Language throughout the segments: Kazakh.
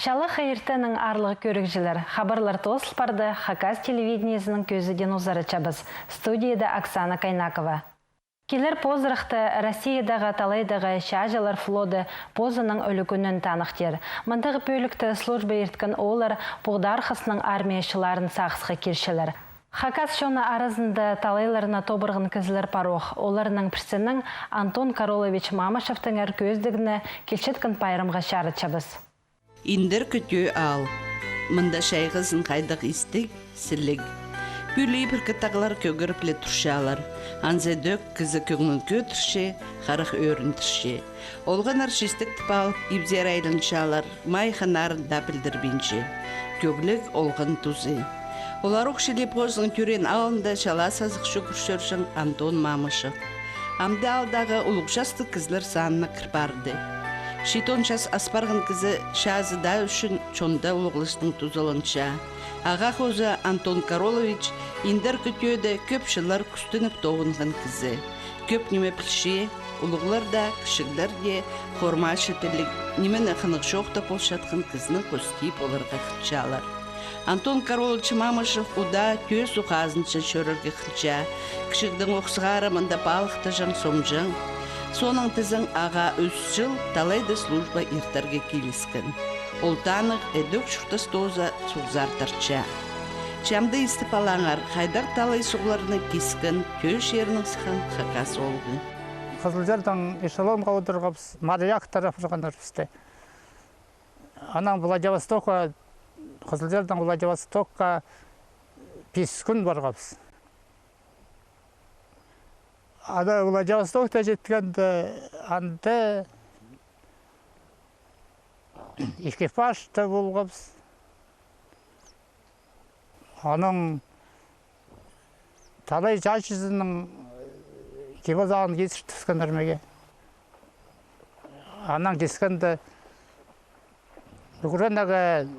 Шалы хайыртының арлығы көрікжілер. Хабарлар тослпарды Хакас телевидениесінің көзіден ұзары чабыз. Студияда Оксана Кайнакова. Келер позырықты Россиядағы талайдағы шажалар флоды позының өлікөнін танықтер. Мындығы бөлікті служба ерткін олар бұғдарқысының армияшыларын сақсықы кершілер. Хакас шоны арызында талайларына тобырғын кізілер парох. Оларының пірсінің Антон Каролович Мамашевтың әр көздігіні келшеткін пайрымға шары чабыз. Индер көтөй ал. Мында шайғызын қайдық истік, сілік. Бүлей бір кітағылар көгіріпле тұршалар. Анзе дөк кізі көгін көтірше, қарық өрін түрше. Олған аршистік тіпал, ибзер айлыншалар, майханарын да білдірбенше. Көглік олғын тұзы. Олар оқшылы позың түрен алында шала сазық шүкіршершін Антон Мамышев. Амды алдағы ұлықшасты кізлер санына кірпарды. Шитоншас аспарғын кізі шазыда үшін чонда ұлығылыстың тұзылынша. Аға қозы Антон Каролович индер көтөйді көп жылар күстініп тоғынған кізі. Көп неме пілше, ұлығылар да, кішігдер де, хорма шетілік, немен қынық жоқта полшатқын кізінің көстейіп оларға қытшалар. Антон Каролович Мамышев уда төс уқазынша шөрірге қылча, кішігдің оқсығары мында балықты жан сомжың. Соның тізің аға өз жыл талайды служба иртарға келіскен. Ол танық әдөк шұртас тоза суғзартарча. Чамды істіп алаңар, қайдар талай суғларыны кескен, төш ерінің сықын Хакас олғы. Қызылжардан эшелонға отырғапс, Марияқ тарап тұрғандар бізде. Анан Владивостокқа, Қызылжардан Владивостокқа 5 күн барғапс. Ада Владивостокта жеткенде анды экипажда болғапс. Аның талай жашызының кебазағын кесір түскендер меге. Анан кескенде Украинаға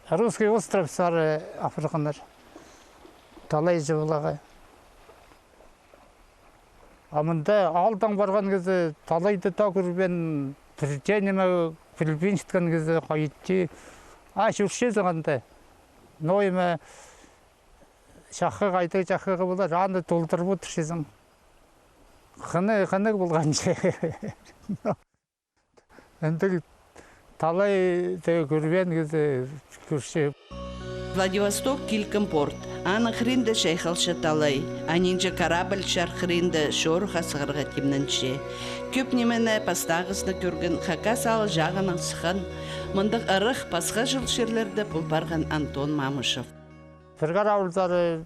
русский остров сары Африкандар. Талай жывылаға. Амында алдан барған кезі талайды та көрбен түртенеме Филиппин шіткен кезі қайытты. Жүрше зағанда. Нойымы шақы қайты жақығы болар. Аны толтырып отыршезің. Қыны болған же. Әнді талай көрбен кезі көрше. Владивосток килкім порт. Аны хринді шайхалшы талай. Анинжа корабль шар хринді шоруға сығырға кемнінші. Көп немені пастағысны көрген Хакас алы жағының сықын. Мұндық ырық пасқа жыл шерлерді бұлпарған Антон Мамышев. Біргар ауылдары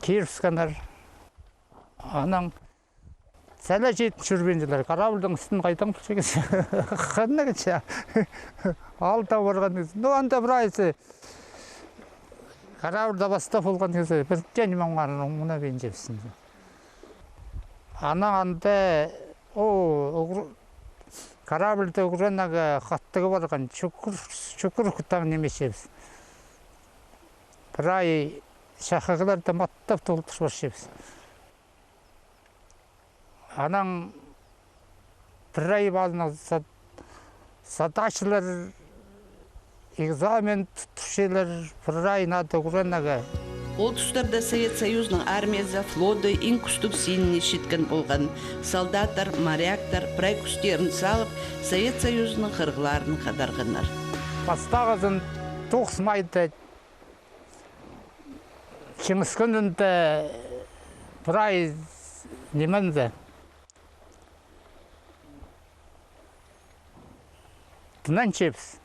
Киевскандар. Аның сәлі жетін жүрбенділер. Карабылдың үстін қайтың пүлшегіз. Қанна кетші. Алта барған кез. Анда бір айсы. Карабылда бастап болған кезі бір жәні маңғарының мұна бен жепсін. Анда карабылда Украинаға қаттығы барған шүкір күттағын немес жепсін. Бір ай шақығыларды маттап толтыр бар жепсін. Анан бір ай балына задачалар, экзамен тұтышылар бір ай нады Украинаға. Ол тұстарда Совет Союзның армиясы флоды ең күстік сеніне шеткен болған. Солдаттар, моряктар, прай күстерін салып, Совет Союзының қырғыларын қадарғанар. Бастағызын 9 майда Кеңіс күнінде бір ай неменді. Дынан чепс.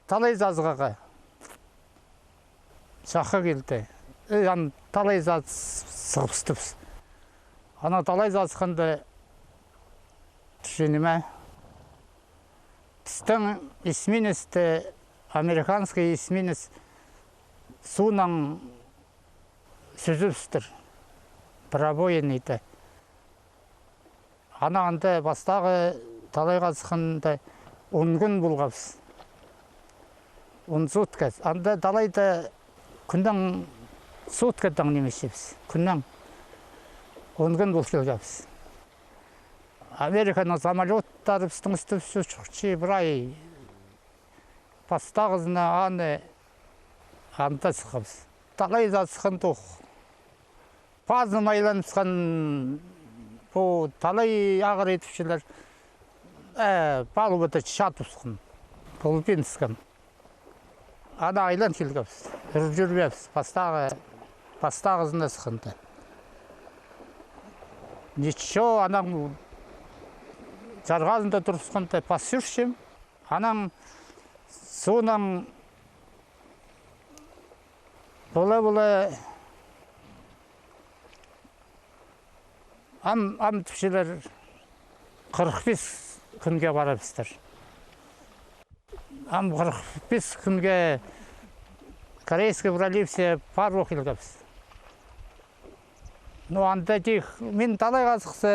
Талай жазғаға шақы келді. Талай заз сығыстыпс. Ана талай жазғанда түшенеме. Тістің эсминесті, американский эсминес суынан сүзіпстір. Пробоенейді. Ана анда бастағы талай жазғанда 10 күн болғапс. 10 сутказ. Анда талайда күннің суткадан немесепс. Күннің онген болып келгенбіз. Американың самолеттары біздің үстімізде шықшы бір ай пастағызына анда сықымыз. Талай да сықындық. Пазым айланысқан бұл талай ағыр етіпшілер палубада шатып сықым. Бұл бен сықым. Ана айлан келгенбіз. Жүрбепіз. Пастағызына сықынды. Ничего, анам жарғазында тұрысқанда пас жүршім. Анам суынан бұла ам түпшілер 45 күнге барабыздар. Ам 45 күнге корейский проливсе пар оқилгабыз. Ну, анда мен талай қазықсы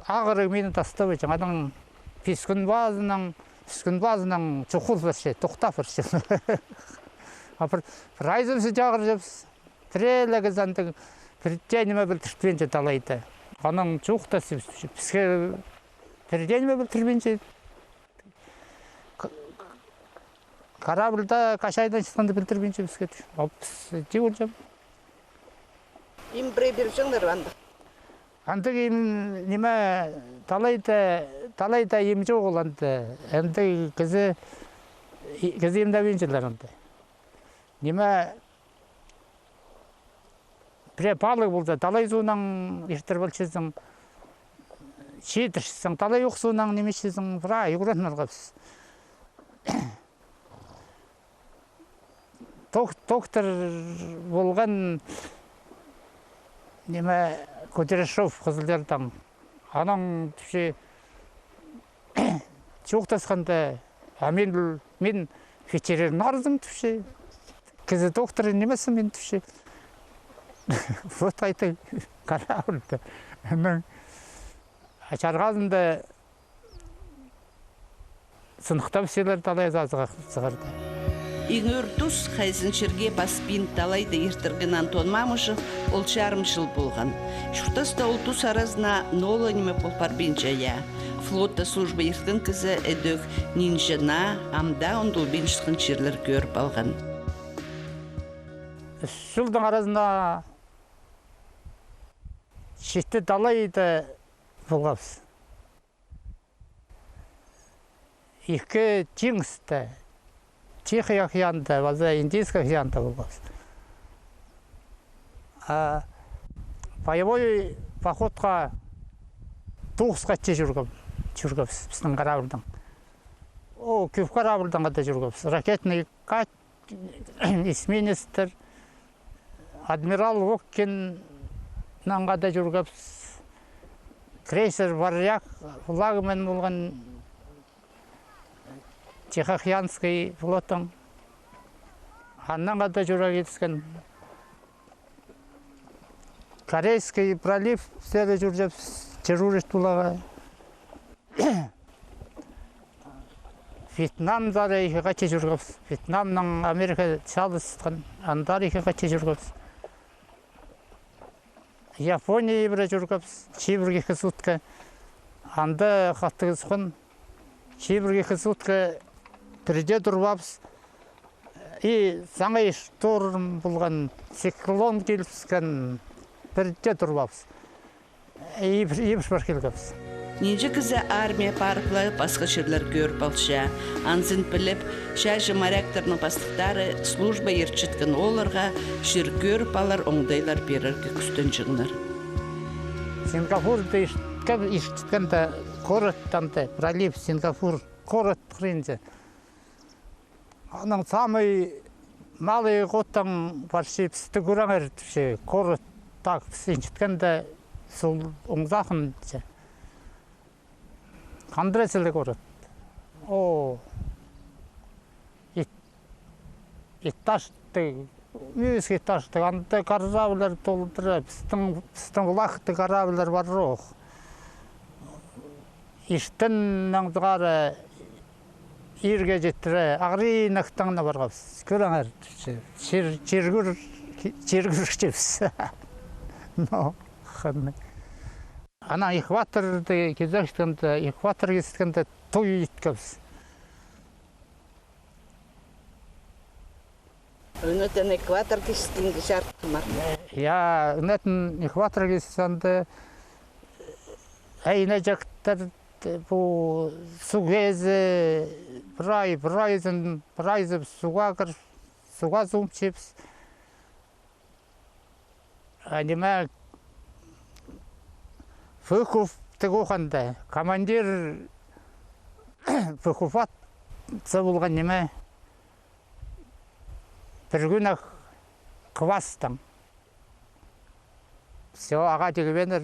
ағыры мені тастап жаңадан 5 күн базынан чұқыл бірше, тоқтап бірше. Бір айзымсы жағыр жапс, тірелігі зандың бірденеме білтіртпенше талайды. Аның чұқта сепсі, бізге бірденеме білтірпенше. Карабылда қашайдан шыққанды білтірпенше бізге. Же өлжам. Им біребіршіңдер банда. Андық неме талайда ем жоқ оланды. Әмді қызы емді беншілер анды. Неме біре балық болды. Талай суынан ештір білшіздің, шетіршіздің, талай оқсуынан немешіздің бұра югыратын алғапсыз. Доктор болған неме Кудряшов қызылдардан анаң түше жоқтасқанда мен ветеринар арызым түше кезі доктор немесі мен түше вот айты қарауылды ашарғазында сынықтап селер талай зағырды. Иңір тұс қайзыншерге баспин талайды ертірген Антон Мамышев ол жарымшыл болған. Шуқтаста ол тұс аразына нолы неме полпарбен жая. Флотта служба ертін кізі әдөк нинжана, амда ондыл бен шықын жерлер көріп алған. Жылдың аразына шетті талайды болғапыз. Екі жеңісті. Чехия океанда, ваза Индийская океанда болғапыз. Боевой походқа 9 қатче жүргапыз біздің қарабылдың. Көп қарабылдың қада жүргапыз. Ракетный кат, эсминистер, адмирал Оккеннан қада жүргапыз. Крейсер Варяг, флагмен болған Тихоокеанский флотың аннан қада жүра кетіскен. Корейский пролив сәрі жүржеп террорист бұлаға. Вьетнам зары екі қаче жүргіпс. Вьетнамның Америка шалыстықын андар екі қаче жүргіпс. Япония бірі жүргіпс. Чебір екі сутка анда қаттығызқын. Чебір екі сутка бірде тұрбапс. Саңай шторм болған циклон келіпскен бірде тұрбапс. Ебіш бар келгіпс. Нинже кізі армия парықлы басқа жерлер көріп алша. Анзын біліп, шәжі моряктарының бастықтары служба ерчіткен оларға жер көріп алар оңдайлар берерге күстен жығыныр. Сингапурды ешіткенде городтанды, пролив Сингапур, город қырынды. Аның самый малый ғоттан баршы пісті көраңыр түші, город так ешіткенде сол оңзақын түші. Қандыресілі город. Етташты, үйізге етташты, анда қаржавылар толдыры, пістің ұлақты қаржавылар бар жоқ. Иштін аңдығары ерге жеттірі, ағырын ақтаңына барғапсыз. Көріңір, жергүр жепсіз. No, ханны. Ана экваторды кезекшкенде, экватор кескенде той иткебиз. Өнөтен экватор кестинге шарттымар. Я өнөтен экватор кескенде айна жактар bu su gezi прайзы суга кыр суга зум чепс аниме фыхов тегоханда командир фыховат забулган неме bir gün квастам все ага дегенер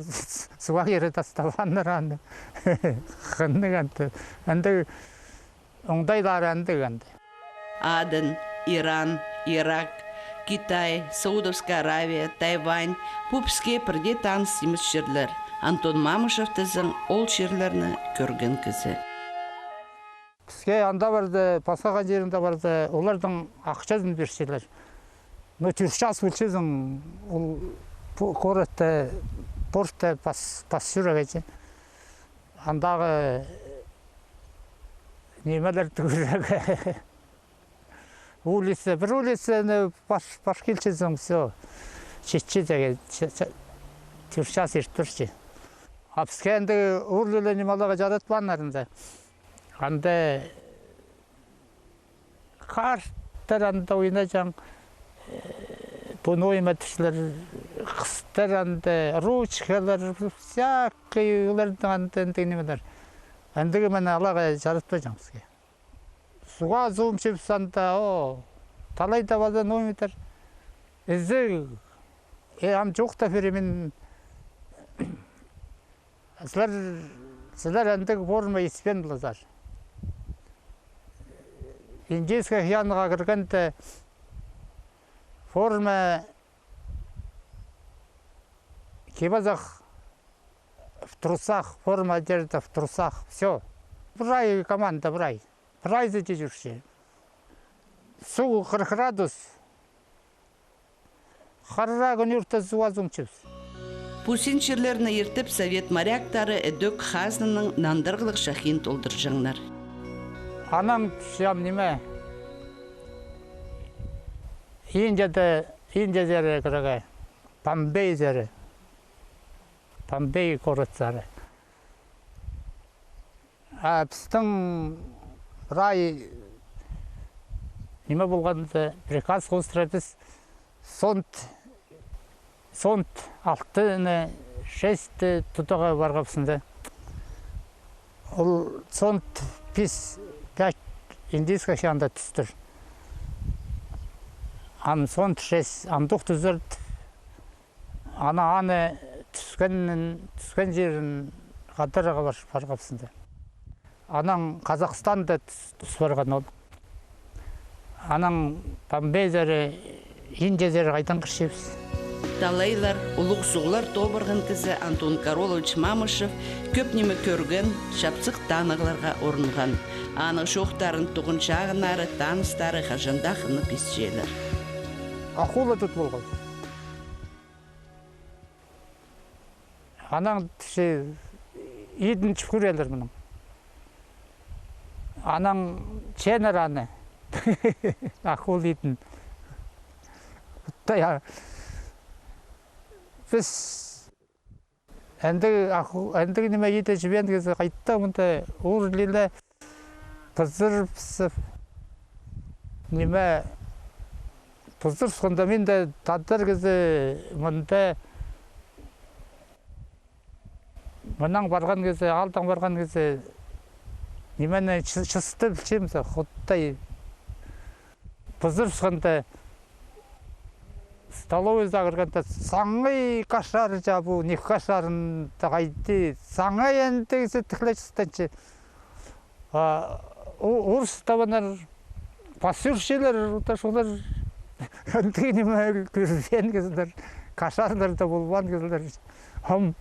суга кері таставаннар анды хынныганты анды оңдайлар анды Аден, Иран, Ирак, Китай, Саудовская Аравия, Тайвань пупске бірде таныс еміс жерлер. Антон Мамышев тізін ол жерлеріні көрген кізі. Бізге анда барды, басқа жерінде барды, олардың ақшасын бершелер. Но түршас өлшезің, ол городта, портта пас жүрегеде. Андағы немелер түгірегі. Улица, бір улицаны баш келчезің, все. Шетче деге, түршас ертүрші. Бізге әнді ұрлылы немалаға жаратпанларында. Анда қарттар анда ойнажаң, бұны ойма түшілер, қыстар анда, ручкалар, всякий олардың анда әндігінемелер. Әндігі мәні алаға жаратпайжаң бізге. Суға зуым шепсанда, талайда базан ойметер. Ізі, ам жоқта беремен, сілер әндігі форма еспен бұлазар. Индийская хияныға кіргенде форма кебазақ в трусах, форма одежда в трусах, все. Брай команда, брай. Брай за жүрші. Су 40 градус. Харра күнірті суа зумчыз. Пусин жерлеріні ертіп совет моряктары әдөк хазнының нандырғылық шахин толдыржаңнар. Анам шам неме? Индия зәрі кірігі, Памбей зәрі. Памбей город зәрі. Біздің рай неме болғанды приказ қостыра біз сонт 6-6 тұтаға барғапсында. Ол сонт 5 индийская шанда түстір. Ан сонт 6, андық түзірді. Аны түскен жерін қадырға барғапсында. Анан Қазақстанда түс барған ол. Анан Памбей зәрі, Индия зәрі қайдан қыршепіз. Талайлар, ұлық суғылар тобырған кізі Антон Каролович Мамышев көп неме көрген, шапсық танығыларға орынған. Аны шоқтарын тұғын шағынары, таныстары қажандақыны песчелер. Ақула тұт болған. Анан үйдің чүкірелер мұның. Анан ченер аны. Ақул үйдің. Біз әндігі неме ете жібен кезі қайтта мұнда ұрлелі пызыр пысып неме пызыр сұқында мен де таддар кезі мұнда мұнан барған кезі, алдан барған кезі немені шысты білшеміз, құттай пызыр сұқында столовыйда кіргенде саңғай қашар жабу, не қашарын тағайды, саңғай әндегісі тіклі шыстанчы. Орыс табанар, пасюршелер, шолар әндегі неме көрген кезілер, қашарлар да болған кезілер. Хам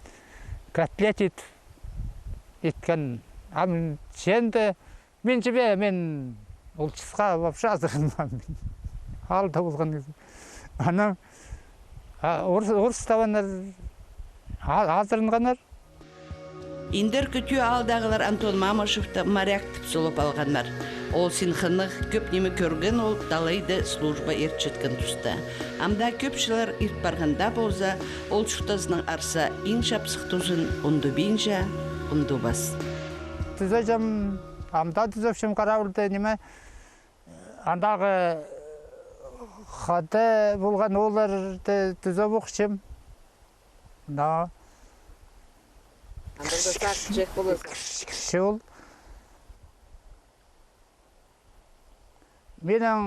котлет еткен, сенді, мен жібе, мен ұлчысқа вообще азырынмам. Алда болған кезілер. Ана Орыс таванар азырынғанар. Индер күтүү алдағылар Антон Мамышевті моряк тип солып алғандар. Ол синхынық көп неме көрген ол талайды служба ерчеткен тұста. Амда көпшілер ирт барғанда болса, ол шықтазының арса ин шапсық тұзын ұнды бейінжа, ұнды бас. Түзәжім, амда түзәпшім қарауылды неме, андағы қады болған оларды түзәп оқшым. Да. Андырда сақ жек боласың. Кіші ол. Менің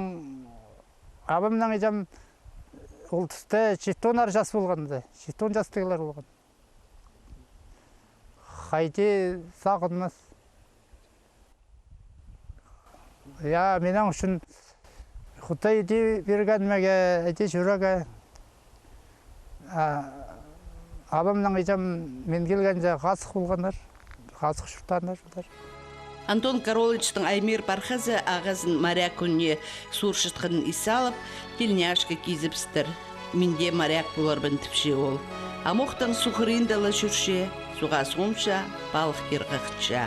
абымның ежам ол түсті жетонар жас болғанды. Жетон жастығылар болған. Қайде сағынмас. Я, менің үшін Құтай де бергенмеге, әде жүрегі. Абымның ежам мен келгенде ғасық болғандар. Ғасық шұртандар. Антон Каролычтың Аймир Пархазы ағазын моряк күнне суршытқын исалып, телняшка кизіпстір. Менде моряк боларбын тіпше ол. Амуқтың сухырындалы жүрше, суға сомша, балық кирғақча.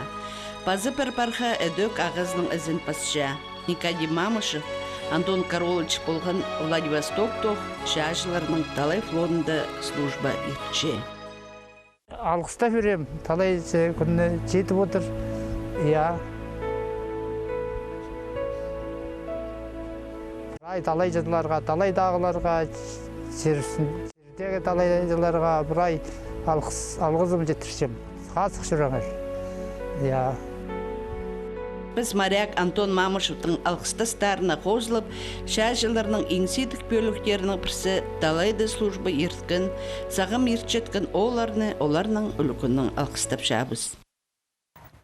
Пазы парха әдөк ағазының ізін пасша. Никодим Мамышев, Антон Каролыч болған Владивостоктық шашыларының талай флотында служба етче. Алғыста берем, талай күнні жетіп отыр. Я. Талай жадыларға, талай дағыларға, жердегі талай жадыларға бұрай алғызым жетіршем. Қасық жүріңір. Я. Біз моряк Антон Мамышевтың алғыстастарына қозылып, шәжілерінің еңсетік бөліктерінің бірсі талайды служба ерткен, сағым ертчеткен оларның үлікінің алғыстап шабыз.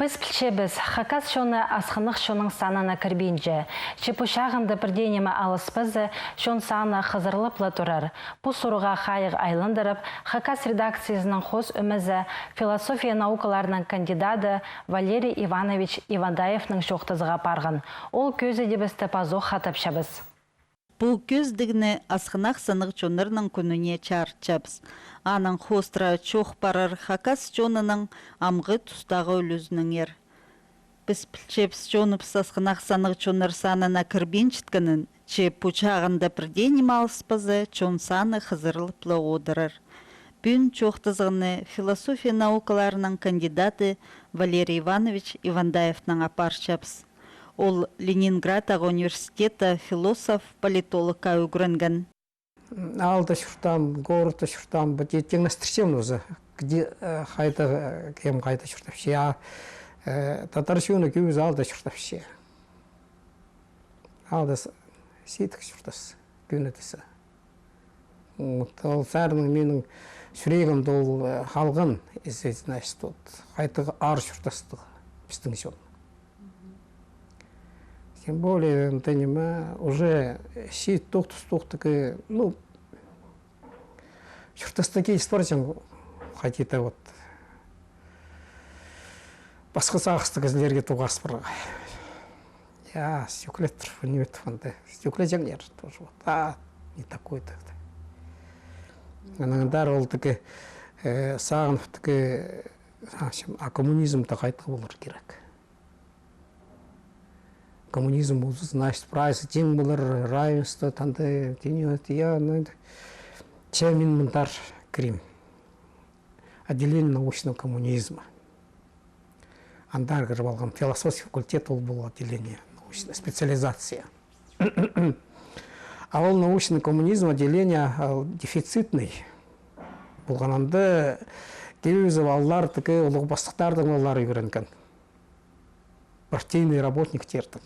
Біз пілчебіз, хакас шоны асқынық шоның санына кірбейінже. Чепушағынды бірденемі алыспызы, шон саны қызырлыплы тұрар. Бұл сұруға қайық айлындырып, хакас редакциясының қос өмізі философия наукаларының кандидаты Валерий Иванович Ивандаевның шоқтызыға парғын. Ол көзі дебісті пазоқ хатып шабыз. Бұл көздігіні асқынақ сынық жонырның күніне чарчабыз. Аның хостра чоқ барар хакас жонының амғы тұстағы өлізінің ер. Біз пілчепс жонып асқынақ сынық жоныр санына кірбен чіткінің, че пучағында бірден емалыспызы чон саны қызырлыплы одырыр. Бүн чоқтызғыны философия наукаларының кандидаты Валерий Иванович Ивандаевның апарчабыз. Ол Ленинград университета философ, политологқа үгірінген. Алда шұртам, горда шұртам, бәтеттен настрчем өзі, где қайда, кем қайда шұртапшы. Татаршуны көз алда шұртапшы. Алда сейтік шұртасы, көнетісі. Ол сәрінің менің сүрегімді ол қалғын, қайда ар шұртастығы, біздің жол. Тем более, уже щит тух-тух-тух-таки, ну, шұртастаки испортим, хотите вот, басқа сағысты кізлерге туғас бұрға. Я стеклет, не ветванды, стеклетжен ер, тоже вот, не такой-то. Анаңдар ол таки сағынып таки, коммунизм-то қайтқы болыр керек. Коммунизм был, значит, прайсы, тем было равенство, танды, я, ну, чем монтаж Крим. Отделение научного коммунизма. Андар Гарвалгам, философский факультет был отделение научной специализация. А ол научный коммунизм отделение дефицитный. Болғанында келізі балалар тікі ұлық бастықтардың олар үйренген. Партийный работник тердің.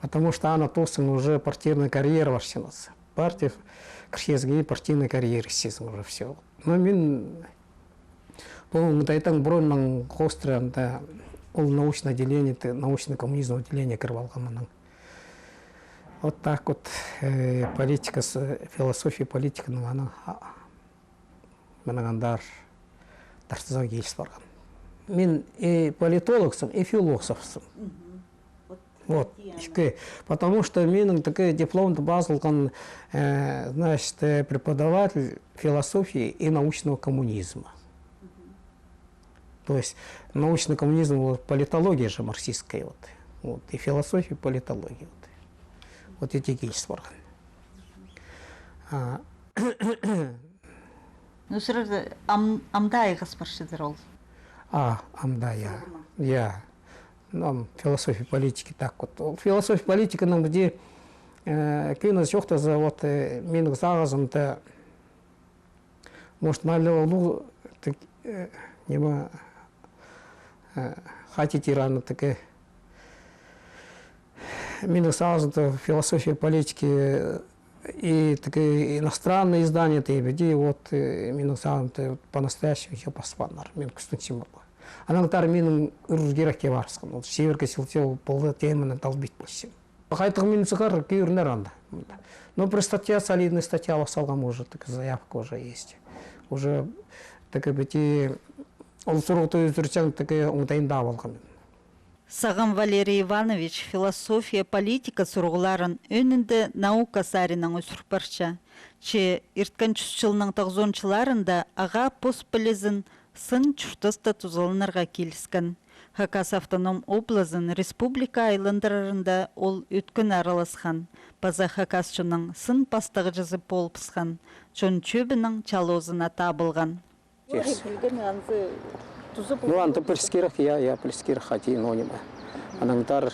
Потому что она тосын уже партийная карьера вашинасы. Партия кіршезге партийная карьера сезім уже все. Но мен бұл мұтайтан бұрынның қострында ол научное отделение, научный коммунизм отделение кіріп алғанның. Вот так вот политика, философия политиканың ана манағандар тартызға келіс барған. Мен и политологсың, и философсың. Вот, потому что менің такой дипломды базылған, значит, преподаватель философии и научного коммунизма. То есть научный коммунизм, политология же марксистская, вот, и философия, политология. Вот эти кейсы. Ну, сразу, амдай госпаршидер ол. Амда, я. Нам философия политики так вот. Философия политики нам где күйіні жоқты за вот менің зағызымды может малевалу нема хотите рано таки менің зағызымды философия политики и такие иностранные издания где вот менің зағызымды по-настоящему еще поспанар мен күстін было. Анаңтар менің үргерекке барысқан. Ол шеверге сілтеу болды темені талбит болсын. Қайтығы мен сығар кейірінер анда. Но при статья, солидная статья салгам уже, так заявка уже есть. Уже так бити ол сұрғыты өзірчен так оңтайында болған. Сағам Валерий Иванович философия политика сұрғыларын önünde наука сарының өсірпарша. Че ирткан чүсчылының 90-чыларында аға постполезін сын чүртісті тұзылынырға келіскен. Хакас автоном облазын республика айландарарында ол өткін араласқан. База Хакасчының сын пастығы жазып болыпсқан. Чон чөбінің чалозына табылған. Ну, анты плескирах, я плескирах хати, но не ма. Анаңдар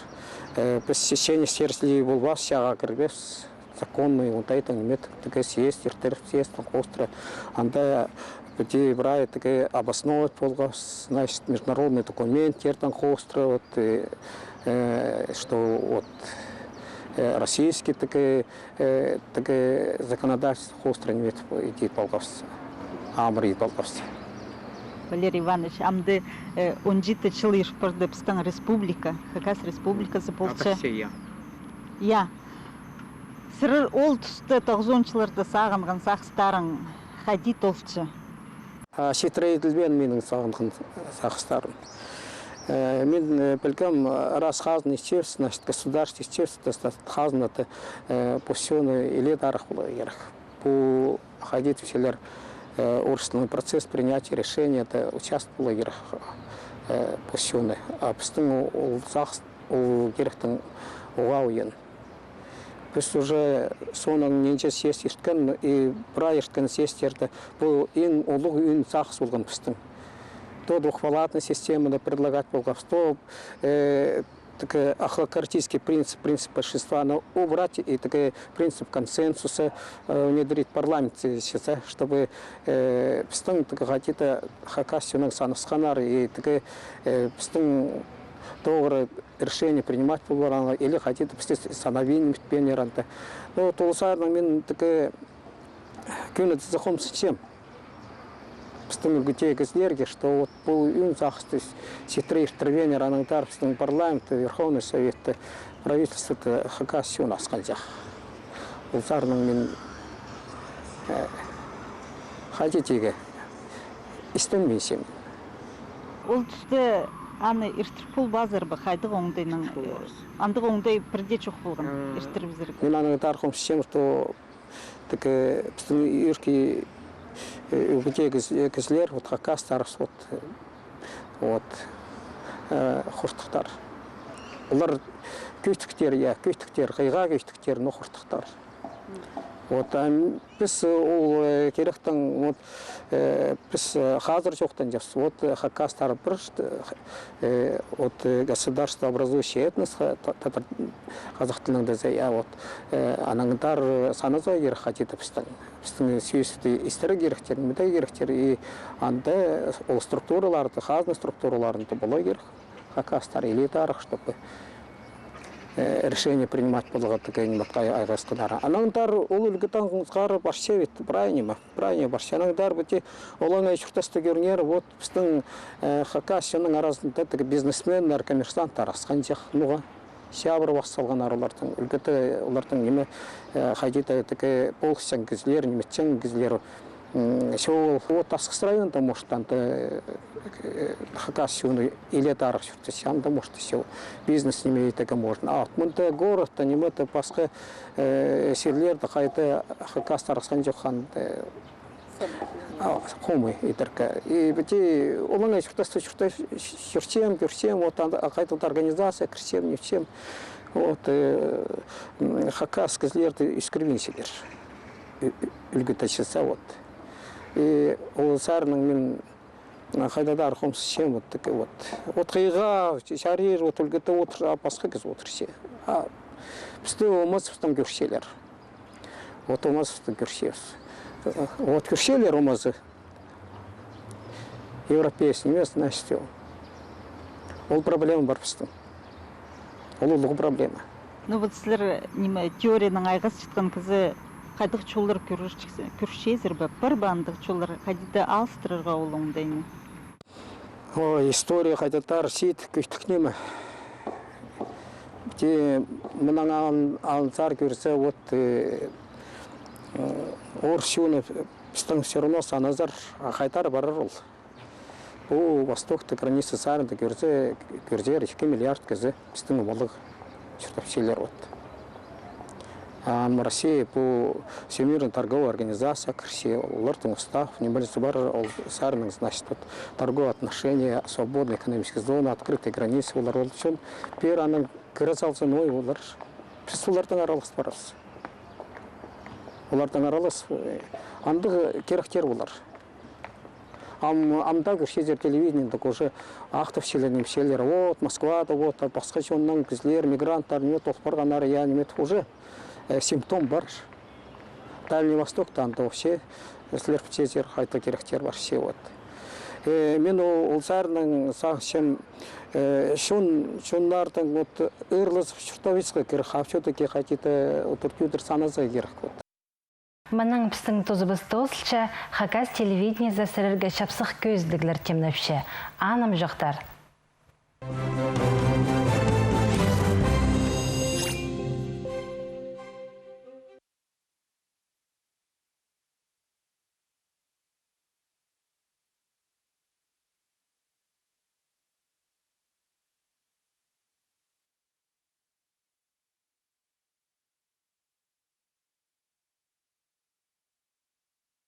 посещение сердцелей болбас, шаға кірбес, законный, он тайтан имет, такая съесть, иртер, съесть, остро. Анда где брать такие обосновать полгос, значит, международный документ, тертан остро, вот, что вот российский такие законодательство остро не имеет идти полгос, амри полгос. Валерий Иванович, амды 17 жыл ешпырды пістің республика, Хакас республикасы болча. Я. Сырыр ол түсті 90-чыларды сағынған сақстарын хадит олчы. Шетрейтілбен менің сағынған сақстарын. Мен білгім раз хазный исчерств, значит, государство исчерств, хазный это пусёны или дарах было ерах. По хадит вселер орыстный процесс принятия решения, это участвовало ерах пусёны. А пустым у сақст, у ерахтың уға уен. Біз уже соның ненче съезд ешткен, и бра ешткен съездерді бұл ең олығы үйін сақс болған біздің. То двухпалатная система предлагать болғав, то ахлокартийский принцип большинства убрать и такой принцип консенсуса внедрить в парламент, чтобы біздің хотите хакасионың санысқанар и такой біздің doğru решение принимать было или хотите пустить сановение пенеранта. Но то самое мен такое кюнет захом всем. Пустым гутей госдерги, что вот был им захист сетрей тревенер анантар пустым парламент, Верховный Совет, правительство Хакасию нас хозях. Улсарным мен хотите истеммисим. Улсте аны иртірпул базарбы қайдық оңдайның, андық оңдай бірде чоқ болған, иртір бізіргі. Мен аны тарқым шешем, что біздің үркі үгіте кізлер, Хакас тарыс, құртықтар. Олар көйтіктер, қайға көйтіктер, құртықтар. Біз ол керектің, біз қазір жоқтан жас. Хакастар бір, государство образующий этнос, қазақ тілінде зая, анаңдар саны зой керек хотеті біздің. Біздің сүйісті істері керектер, мүді керектер, и анда ол структураларды, қазны структураларында болу керек. Хакастар элитарық, чтобы решение принимать подлого такая нематкая айгастынара. Анаңдар ол үлгітан ғыңызғары баршевет, правильно баршы. Анаңдар бұте олаңа үшіктасты көрінер, вот біздің Хакасияның арасында бизнесменлер, коммерсанттар асқан жақ нұға. Сябыр бассалған аралардың, үлгіті олардың неме қайдеті болықсен кізлер, неметсен кізлер Все вот Асхс район-то может там Хакас сюны или тарах шуртысян, да может все бизнес не имеет так можно. А вот мы город-то не мы то пасха серлер-то хайта Хакас тарахсан жохан хомы и только. И бити уланы шуртысян, кюрсем, вот какая-то организация, кюрсем, не всем. Вот Хакас козлер-то искривин селер. Үлгіті часа вот. И олысарының мен хайдадар хомсы сем вот такой вот. Вот қиға, шарир, вот үлгіті отыр, а басқа кез отырсе. А бізді омазовтан көршелер. Вот омазовтан көршес. Вот көршелер омазы. Европейский мест на все. Ол проблема бар біздің. Ол ұлығы проблема. Ну вот сілер неме теорияның айғас шытқан кізі қайдық чоллар көршезір бі, бір бандық чоллар қайдыда алыстырырға олыңдайны? Ой, история қайдатар сейт көштік немі. Те мұнан алынсар көрсе, вот орсюны біздің все равно саназар қайтар барар ол. Бұл востокты границы сарында көрсе, 2 миллиард кізі біздің олығы шертапшелер вот. А в России по Всемирной торговой организации, Лортон устав, небольшой бар, сарный, значит, вот, торговые отношения, свободная экономическая зона, открытые границы, улар, чем первый она грозался, но и улар, улартан аралас барас. Улартан аралас, андығы керактер улар. Амда көршезер телевидение, так уже Ахтов селенем селер, вот, Москва-то, вот, басқашоннан кізлер, мигранттар, не тоқпарғанары, я не уже симптом бар. Дальний Восток, там вообще слерптезер, хайта керактер бар, все вот. Мен олсарның сақшым шунлардың вот ырлызып шұртавицқа керек, а все-таки хотите утыртюдер саназа керек вот. Мұның пістің тұзыбыз тоғысылша, Хакас телевидениеті сірірге шапсық көздігілер темнөпші. Аным жоқтар.